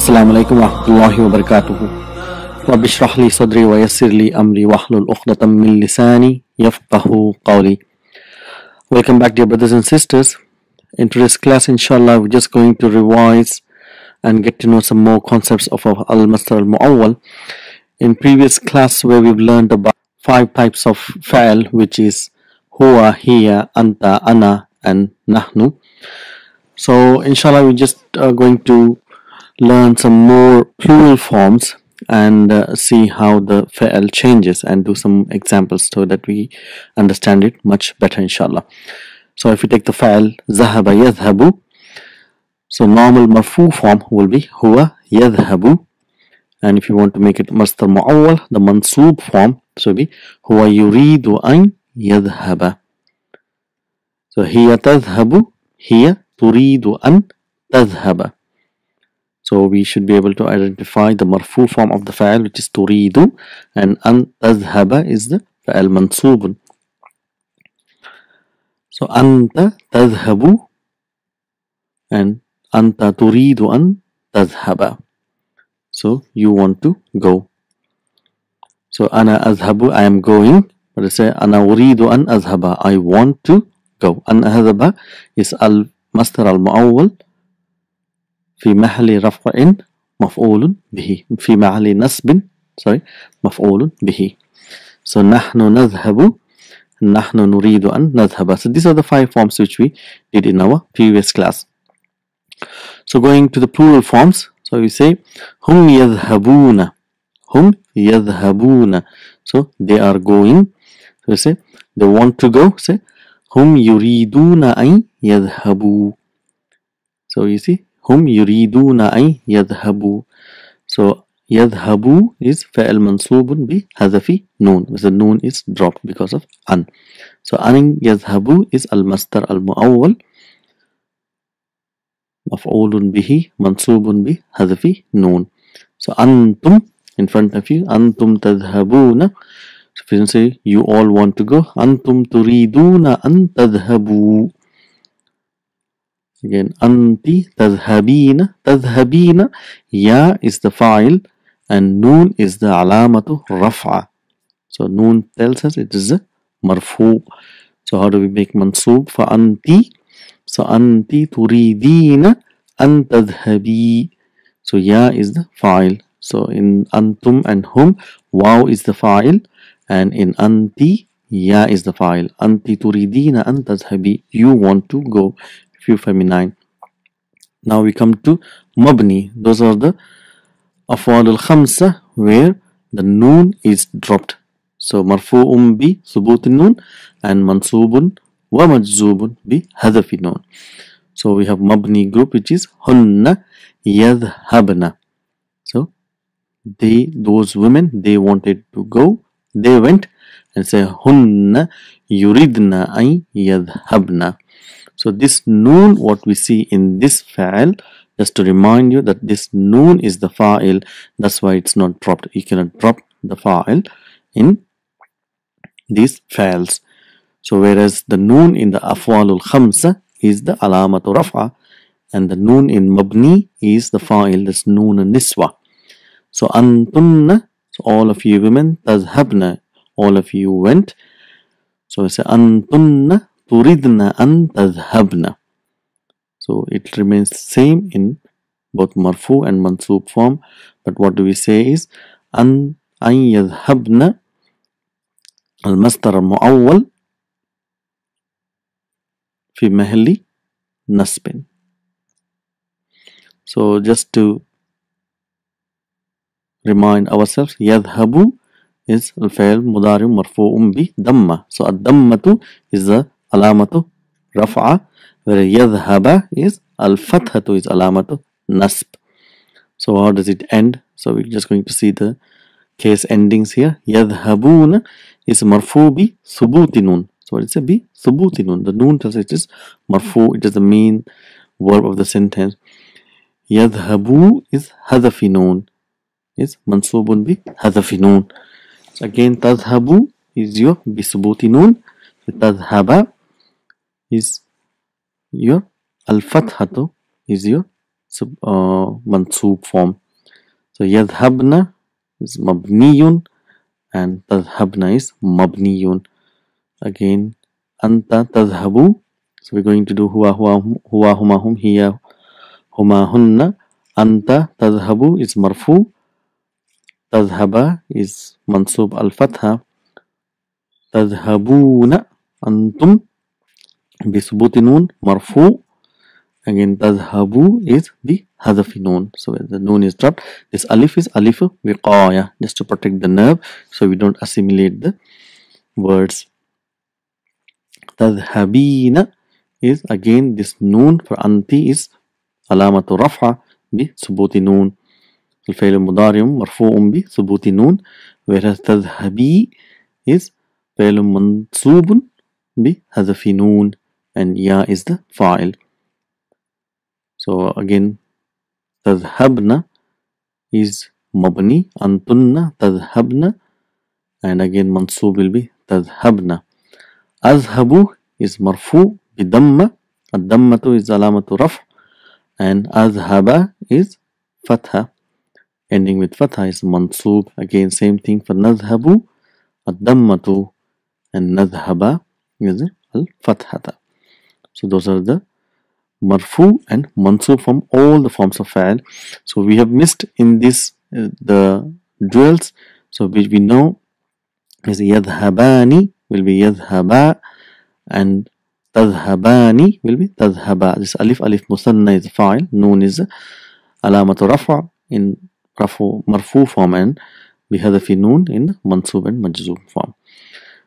السلام عليكم ورحمة الله وبركاته. رب اشرح لي صدري ويسر لي أمري واحلل عقدة من لساني يفقه قولي. Welcome back, dear brothers and sisters. In today's class, inshallah, we're just going to revise and get to know some more concepts of al-masdar al-mu'awwal. In previous class, where we've learned about 5 types of fa'al, which is huwa, hiya, anta, ana, and nahnu. So inshallah, we're just going to learn some more plural forms and see how the fa'al changes and do some examples so that we understand it much better, inshallah. So if you take the fa'al zahaba yadhhabu, so normal marfu form will be huwa yadhhabu, and if you want to make it masdar mu'awwal, the mansoob form so be huwa yuridu an yadhhaba. So hiya tadhhabu, hiya turidu an tadhhaba. So we should be able to identify the marfu form of the fa'al, which is turidu, and an tadhhaba is the fa'al mansubun. So anta tadhhabu and anta turidu an tadhhaba. So you want to go. So ana azhabu, I am going. But I say ana uridu an azhaba, I want to go. An azhaba is al masdar al mu'awwal في محل رفع مفعول به في محل نصب مفعول به. So نحن نذهب, نحن نريد أن نذهب. So these are the 5 forms which we did in our previous class. So going to the plural forms, so we say هم يذهبون, هم يذهبون, so they are going. So we say they want to go, say هم يريدون أن يذهبوا. So you see هم يريدون أن يذهبوا. So يذهبوا is فعل منصوب بحذف نون, the noon is dropped because of an. So أن يذهبوا is المصدر المؤول مفعول به منصوب بحذف نون. So أنتم in front of you, أنتم تذهبون. So if you say you all want to go, أنتم تريدون أن تذهبوا. Again, anti tadhhabina. Tadhhabina, ya is the fa'il and noon is the alamatu raf'a. So noon tells us it is a marfu. So how do we make mansoob for anti? So anti turidina an tadhhabi. So ya is the fa'il. So in antum and hum, waw is the fa'il, and in anti, ya is the fa'il. Anti turidina an tadhhabi, you want to go. Few feminine. Now we come to mabni. Those are the af'al al-khamsa where the noon is dropped. So marfu'un bi thubut noon and mansubun wa majzubun bi hadhafi noon. So we have mabni group, which is hunna yadhhabna. So those women, they wanted to go, they went, and say hunna yuridna an yadhhabna. So this noon, what we see in this fa'al, just to remind you that this noon is the fa'il, that's why it's not dropped. You cannot drop the fa'il in these fa'als. So whereas the noon in the af'alul khamsa is the alamatu raf'a, and the noon in mabni is the fa'il, that's noon niswa. So antunna, so all of you women, tazhabna, all of you went. So we say antunna turidna an tadhhabna. So it remains same in both marfu and mansoob form, but what do we say is an yadhhabna al masdar al mu'awwal fi mahalli nasbin. So just to remind ourselves, yadhhabu is al fa'il mudari marfu'un bi damma. So ad dammatu is the alamatu raf'a, where yadhhaba is al-fathatu is alamatu nasb. So how does it end? So we're just going to see the case endings here. Yadhhabuna is marfu bi thubuti noon. So what is it? Bi thubuti noon. The noon tells it is marfu, it is the main verb of the sentence. Yadhhabu is hadhafi noon, is mansubun bi hadhafi noon. So again, tadhhabu is your bi thubuti noon. Tadhhaba is your al-fathatu is your mansoob form. So yadhabna is mabniyun and tadhabna is mabniyun. Again, anta tadhabu. So we're going to do huwa huma hum, hiya huma hunna. Anta tadhabu is marfu. Tadhaba is mansoob al-fatha. Tadhabuna antum بثبوت نون مرفوع. Again, tadhabu is the hadafi noon. So when the noon is dropped, this alif is alif wiqaya, just to protect the nerve so we don't assimilate the words. Tadhabina is again this noon for anti is alamatu raf'a bi subuti noon. الفعل المضارع مرفوع بثبوت نون, whereas تذهبي is فعل منصوب بحذف نون and ya is the fa'il. So again, تذهبن is مبني, أنتن تذهبن, and again منصوب بتذهبن. أذهب is مرفوع بضمة, الضمة is علامة رفع, and أذهب is فتحة, ending with fatha is mansoob. Again, same thing for nadhabu, ad-dammatu, and nadhaba is al-fathata. So those are the marfu and mansoob from all the forms of fa'al. So we have missed in this the duals. So which we know is yadhabani will be yadhaba and tadhabani will be tadhaba. This alif musanna is fa'il, noon is alamatu rafa in marfu form and bihadafi noon in mansoob and majzoob form.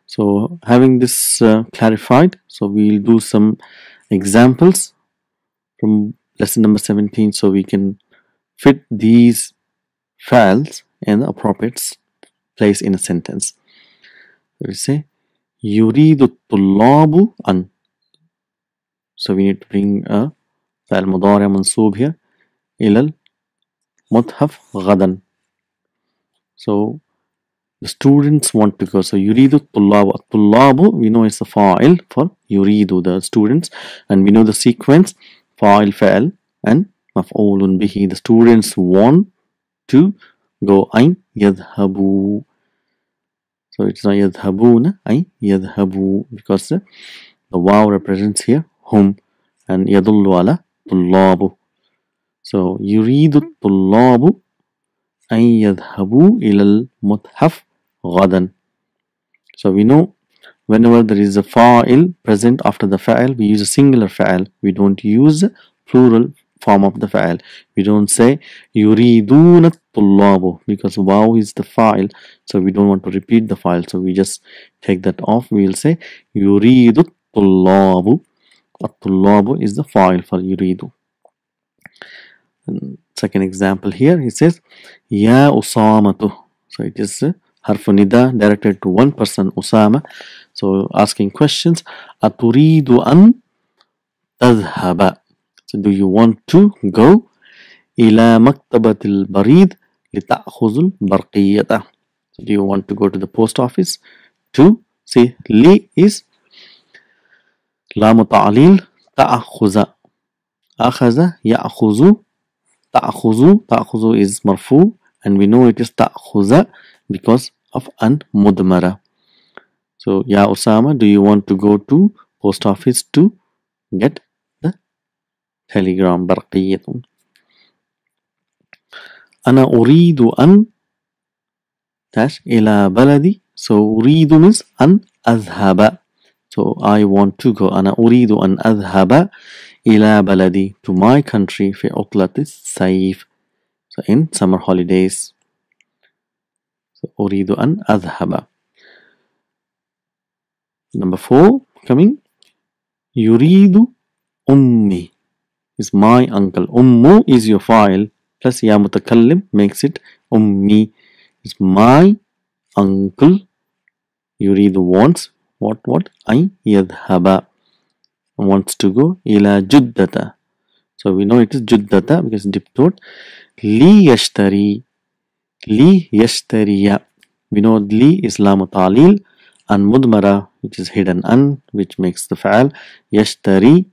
So having this clarified, so we'll do some examples from lesson number 17 so we can fit these files in the appropriate place in a sentence. So we say yuridu tullabu an. So we need to bring a fa'al mudari mansoob here ilal muthaf ghadan. So the students want to go. So yuridu tullabu. Tullabu we know is the fa'il for yuridu, the students, and we know the sequence fa'il fa'al and maf'ulun bihi. The students want to go. Ayn yadhabu. So it's not yadhabuna, ayn yadhabu, because the waw represents here hum and yadullu ala tullabu. So yuridu tullabu أن يذهبوا إلى المتحف غدا. So we know whenever there is a fa'il present after the fa'il, we use a singular fa'il. We don't use plural form of the fa'il. We don't say yuriduna tullabu because waw is the fa'il, so we don't want to repeat the fa'il, so we just take that off. We will say yuridu tullabu. At-tullabu is the fa'il for yuridu. Second example here, he says Ya Usamatu. So it is harfu nida directed to one person, Usama. So asking questions. Aturidu an tadhhaba. So do you want to go ila maktabatil barid lita'khuzul barqiyata. So do you want to go to the post office to see li is lamu ta'lil ta'khuza. Akhaza ya'khuzu. Ta'khuzu is marfu, and we know it is ta'khuza because of an mudmara. So Ya Usama, do you want to go to post office to get the telegram? Barqiyatun. Ana uridu an dash ila baladi. So uridu means an adhhaba. So I want to go. Ana uridu an adhhaba ila baladi, to my country, fi utlatis sayf. So in summer holidays. So uridu an adhhaba. Number 4 coming. Yuridu ummi is my uncle. Ummu is your file plus ya mutakallim makes it ummi. Is my uncle. Yuridu wants what? Ay yadhhaba, wants to go ila juddata. So we know it is juddata because dipped word. Li yashtari. Li yashtariya. We know li is lamu ta'lil and mudmara, which is hidden an, which makes the fa'al. Yashtari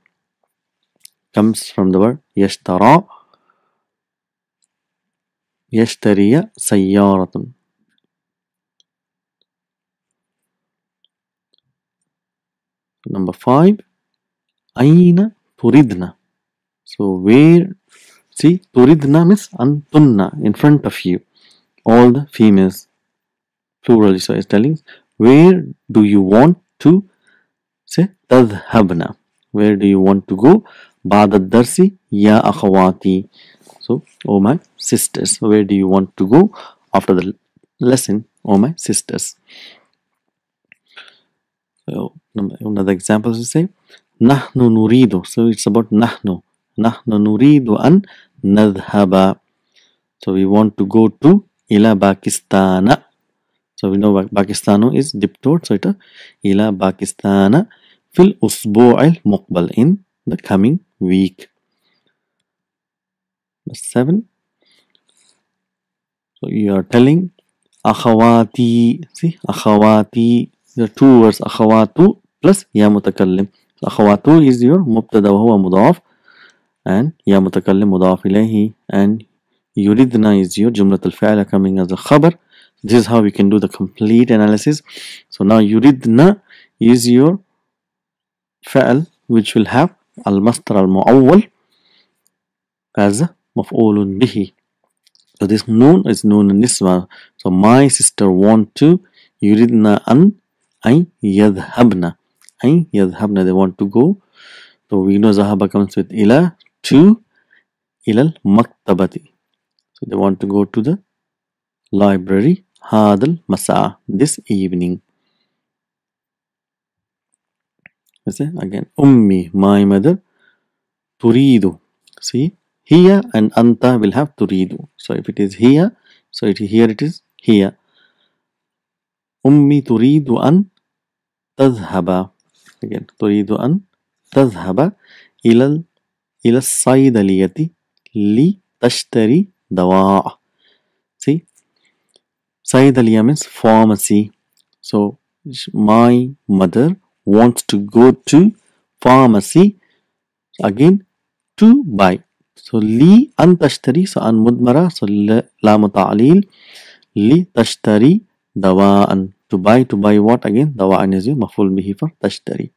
comes from the word yashtara, يشتري سيارة. Number 5. أين تريدنا. So where, see, تريدنا means أنتن, in front of you, all the females, plural. So it's telling where do you want to, say تذهبنا, where do you want to go. بعد الدرس يا أخواتي. So, oh my sisters, where do you want to go after the lesson, oh my sisters. So, another example we say نحن نريد. So it's about نحن نريد أن نذهب. So we want to go to إلى باكستان. So we know Pakistan is dipped word. So it's إلى باكستان في الأسبوع المقبل, in the coming week. 7. So you are telling أخواتي. See, أخواتي, the two words أخواتو plus يا متكلم. So أخواتو is your مبتدا وهو مضاف, and يا متكلم مضاف إليه, and يريدنا is your جملة الفعل coming as a خبر. This is how we can do the complete analysis. So now يريدنا is your فعل which will have المصدر المؤول as مفعول به. So this noon is noon niswa. So my sister want to. يريدنا أن يذهبنا. أن يذهبنا, they want to go. So we know ذهب comes with إلى, to, إلى المكتبة. So they want to go to the library هذا المساء, this evening. Again, أمي, my mother, تريد. See, here and أنت will have تريد. So if it is here, so here it is here. أمي تريد أن تذهب. Again, تريد أن تذهب إلى الصيدلية لتشتري دواء. See, صيدلية means pharmacy. So my mother wants to go to pharmacy, again to buy. So لي أن تشتري, so أن مدمرة, so لام تعليل, لتشتري دواء, to buy what again, دواء is مفعول به for تشتري,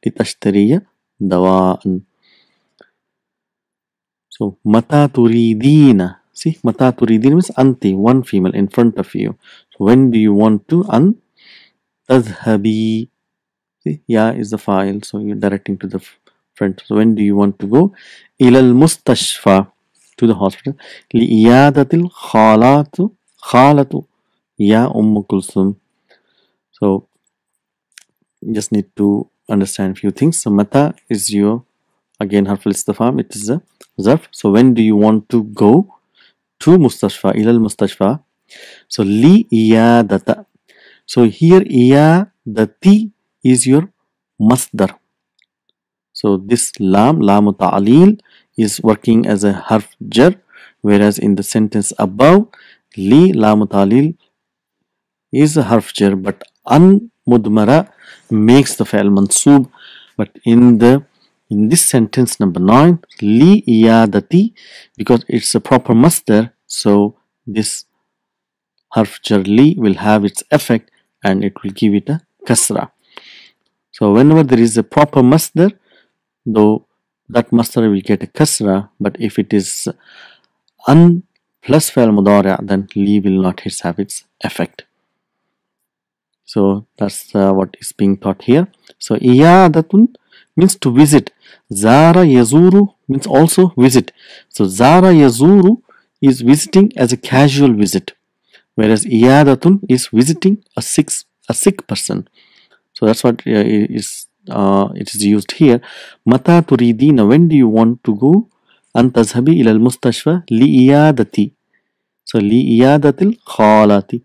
لتشتري دواء. So متى تريدين. See, متى تريدين means أنت, one female in front of you. So when do you want to. أن تذهبي. See, يا is the file, so you're directing to the front. So when do you want to go. إلى المستشفى, to the hospital. لإيادة خالة يا أم كلثوم. So just need to understand few things. So متى is your, again حرف الاستفهام, it is a ظرف. So when do you want to go to مستشفى, إلى المستشفى. So لإيادة. So here إيادتي is your masdar. So this lam ta'lil is working as a harf jar, whereas in the sentence above, li lam ta'lil is a harf jar, but an mudmara makes the fa'al mansoob. But in this sentence number 9, li iyadati, because it's a proper masdar, so this harf jar li will have its effect and it will give it a kasra. So whenever there is a proper masdar, though that masdar will get a kasra, but if it is an plus fa'al mudari', then li will not have its effect. So that's what is being taught here. So iyadatun means to visit. Zara yazuru means also visit. So zara yazuru is visiting as a casual visit, whereas iyadatun is visiting a sick person. So that's what it is used here. Mata turidina, when do you want to go? An tazhabi ila al-mustashfa li'iyadati. So li'iyadatil khalati.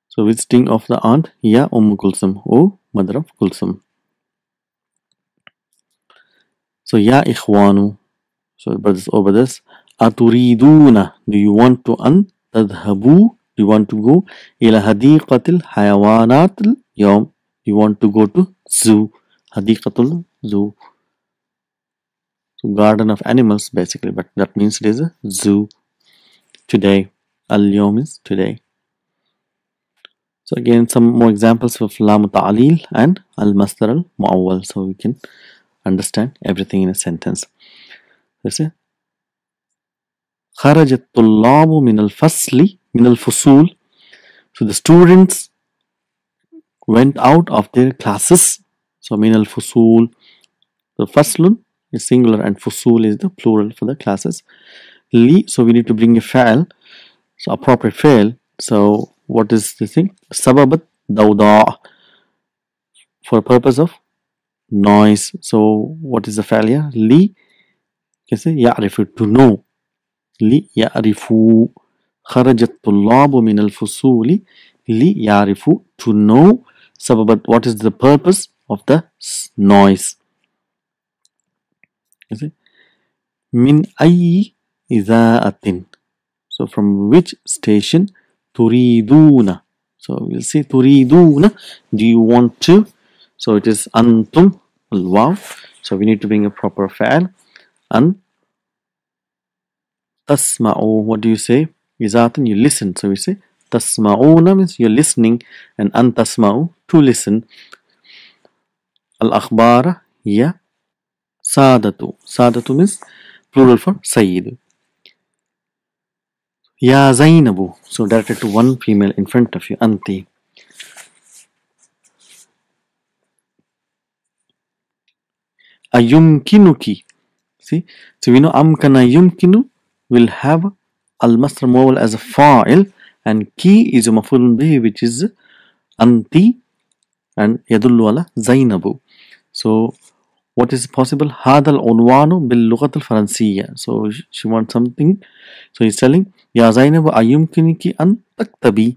So visiting of the aunt, ya Kulsum, oh mother of Kulsum. So ya ikhwanu. So brothers over this. Aturiduna, do you want to an tadhabu? Do you want to go ila hadiqatil hayawanatil yawm? You want to go to zoo, hadiqatul zoo. So garden of animals basically, but that means it is a zoo. Today. Al-yawm is today. So again, some more examples of lam ta'lil and al-masdar al-mu'awwal, so we can understand everything in a sentence. Let's say خرج الطلاب من الفصل من الفصول. So the students went out of their classes. So min al-fusul, the faslun is singular and fusul is the plural for the classes. Li, so we need to bring a fa'al, so appropriate fa'al. So what is the thing? Sababat dawda, for purpose of noise. So what is the fa'al here? Li, you say ya'rifu, to know. Li ya'rifu. خرج الطلاب من الفصول ليعرفوا, to know. Sababat, what is the purpose of the noise? You see? Min أي إذاعة, so from which station? تريدون, so we'll say تريدون, do you want to? So it is أنتم الواو, so we need to bring a proper فعل. أن تسمعوا, what do you say? إذاعة, you listen, so we say تسمعون means you're listening, and أن تسمعوا, to listen. الأخبار هي سادة, سادة means plural for Sayyid. Ya Zainabu, so directed to one female in front of you, Anti. Ayumkinuki, see, so we know Amkana Yumkinu will have al-masdar mu'awwal as a fa'il, and ki is a maf'ulun bihi, which is Anti, and yadullu ala Zainabu. So what is possible? هذا العنوان باللغة الفرنسية. So she wants something. So he's telling, يا زينب أيمكنك أن تكتبي.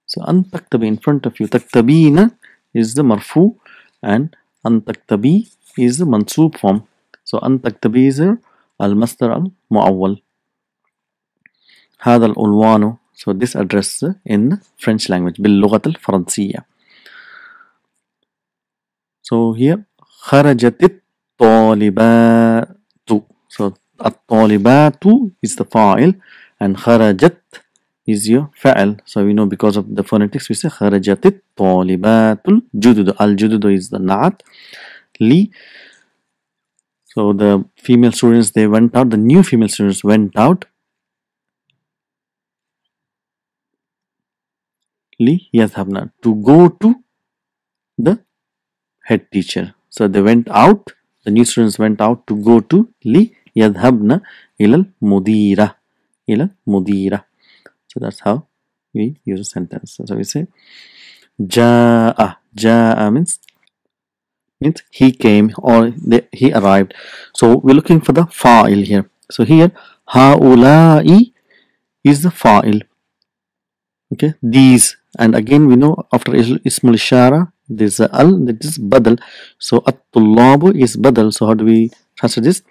So أن تكتبي in front of you. تكتبين is the marfu, and أن تكتبي is the mansub form. So أن تكتبي is المصدر المؤول. هذا العنوان. So this address in French language باللغة الفرنسية. So here خرجت الطالبات. So الطالبات is the fa'il, and خرجت is your fa'il. So we know because of the phonetics we say خرجت الطالبات الجدد. Al-judud is the na'at. Li. So the female students, they went out. The new female students went out. Li yadhabna, to go to the head teacher. So they went out. The new students went out to go to li yadhabna ilal mudira. Ilal mudira. So that's how we use a sentence. So we say Ja'a. Ja'a means he came, or he arrived. So we're looking for the fa'il here. So here haula'i is the fa'il. Okay, these, and again we know after ismul ishara there's a al, that is badal. So at-tullabu is badal. So how do we translate this?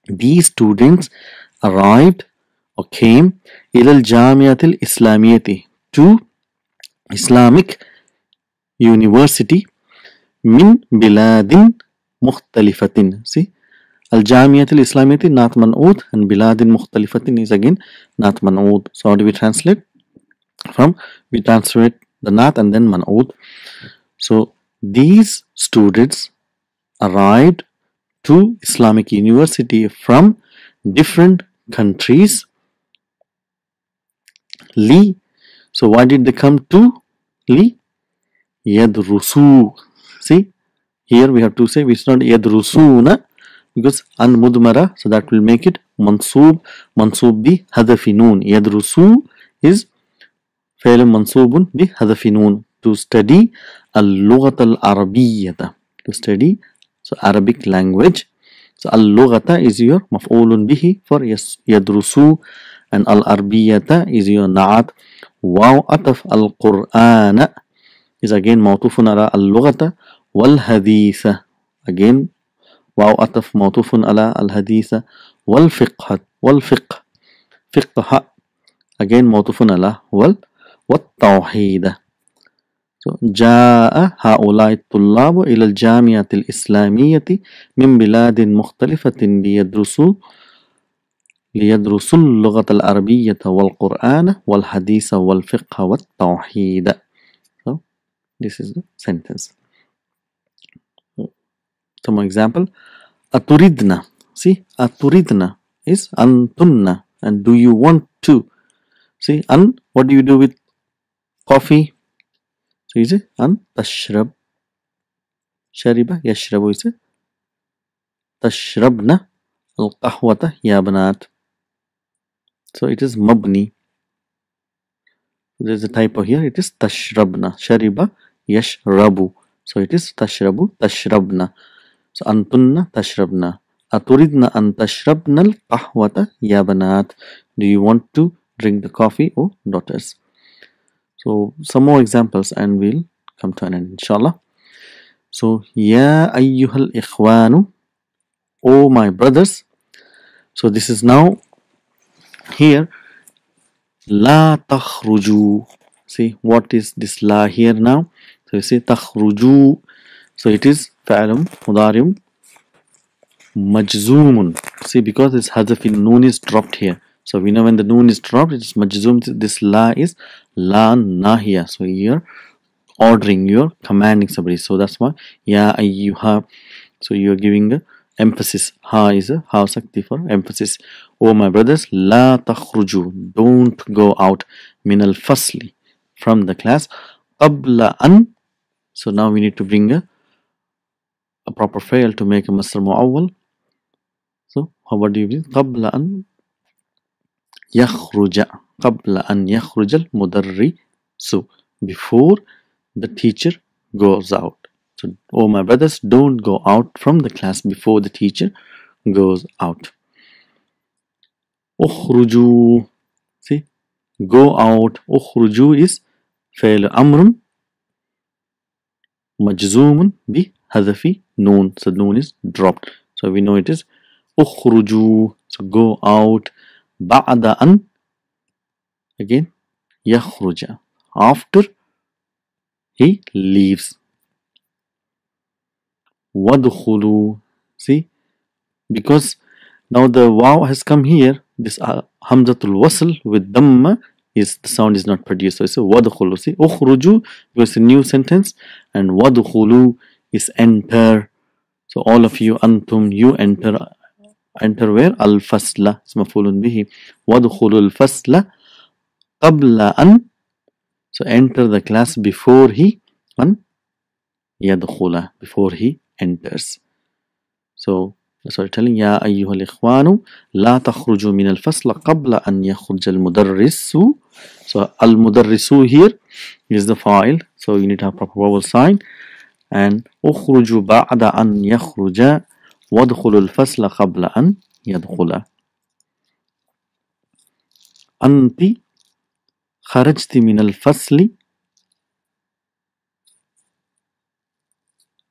These students arrived or came ilal jamiatil islamiyati, to Islamic university, min biladin mukhtalifatin. See, al jamiatil islamiyati not man'ud, and biladin mukhtalifatin is again not man'ud. So how do we translate? We translate the nat and then man'ud. So these students arrived to Islamic university from different countries. Li. So why did they come to? Li yadrusu. See, here we have to say it's not yadrusuna, because an mudmara, so that will make it mansub. Mansub bi hadafi noon. Yadrusu is فعل منصوب بحذف نون, to study اللغة العربية, to study so Arabic language. So اللغة is your مفعول به for يدرسوا, and العربية is your نعت. واو عطف القرآن is again موصوف على اللغة والحديث, again واو عطف موصوف على الحديث. والفقه فقه again موصوف على والتوحيد. So جاء هؤلاء الطلاب إلى الجامعة الإسلامية من بلاد مختلفة ليدرسوا اللغة العربية والقرآن والحديث والفقه والتوحيد. So this is the sentence. Some example. أتريدنا. See, أتريدنا is أنتن, and do you want to. See, what do you do with coffee? So you say أن تشرب. شرب يشرب is تشربنا القهوة يا بنات. So it is مبني. There is a typo here. It is تشربنا. شرب يشرب. So it is تشرب تشربنا. So أنتن تشربنا. أتريدنا أن تشربنا القهوة يا بنات. Do you want to drink the coffee, oh daughters? So some more examples and we'll come to an end, inshallah. So يا أيها الإخوان, oh my brothers. So this is now here. لا تخرجوا. See, what is this la here now? So you say تخرجوا. So it is فعل مضارع مجزوم. See, because this hazaf in noon is dropped here. So we know when the noon is dropped, it is majzum. This la is la nahiya. So you're ordering, you're commanding somebody. So that's why ya ayyuha. So you're giving a emphasis. Ha is a ha sakti for emphasis. Oh my brothers, la takhruju. Don't go out min al fasli, from the class. Qabla an. So now we need to bring a proper fail to make a masdar mu'awwal. So what do you mean? قبل أن يخرج. قبل أن يخرج المدرس. Before the teacher goes out. So, oh my brothers, don't go out from the class before the teacher goes out. أخرجوا. See, go out. أخرجوا is فعل أمر مجزوم بحذف نون. So noon is dropped. So we know it is أخرجوا. So go out. بعد أن, again يخرج, after he leaves. وادخلوا. See, because now the waw has come here, this hamzatul wasl with dhamma is, the sound is not produced. So it's a wadkhulu. See, ukhruju was a new sentence, and wadkhulu is enter. So all of you, antum, you enter. Enter where? Al-fasla is mafulun bihi. Wadkhulu al-fasla qabla an. So enter the class before he an yadkhula, before he enters. So sorry, telling يا أيها الإخوان لا تخرجوا من الفصل قبل أن يخرج المدرس. So المدرس here is the file. So you need to have proper vowel sign. And أخرجوا بعد أن يخرج وادخلوا الفصل قبل أن يدخل. أنت خرجت من الفصل.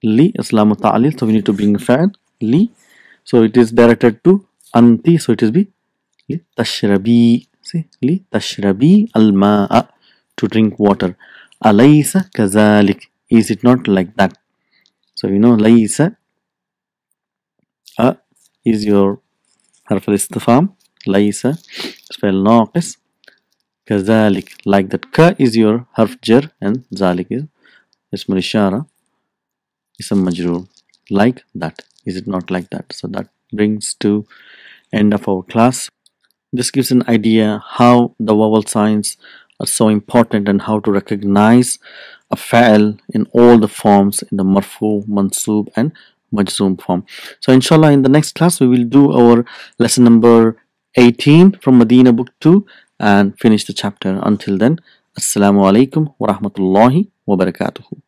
لي إسلام التعليل. So we need to bring فعل لي. So it is directed to anti, so it is be لتشربي. See, لتشربي الماء, to drink water. أليس كذلك, is it not like that? So you know ليس is your حرف الاستفهام. ليس فعل ناقص. كذلك, like that. ك is your حرف جر, and ذلك is اسم الإشارة, اسم مجرور. Like that. Is it not like that? So that brings to end of our class. This gives an idea how the vowel signs are so important and how to recognize a fa'al in all the forms, in the marfu, mansub and majzoom form. So inshallah in the next class we will do our lesson number 18 from Medina book 2 and finish the chapter. Until then, Assalamu alaikum wa rahmatullahi wa barakatuhu.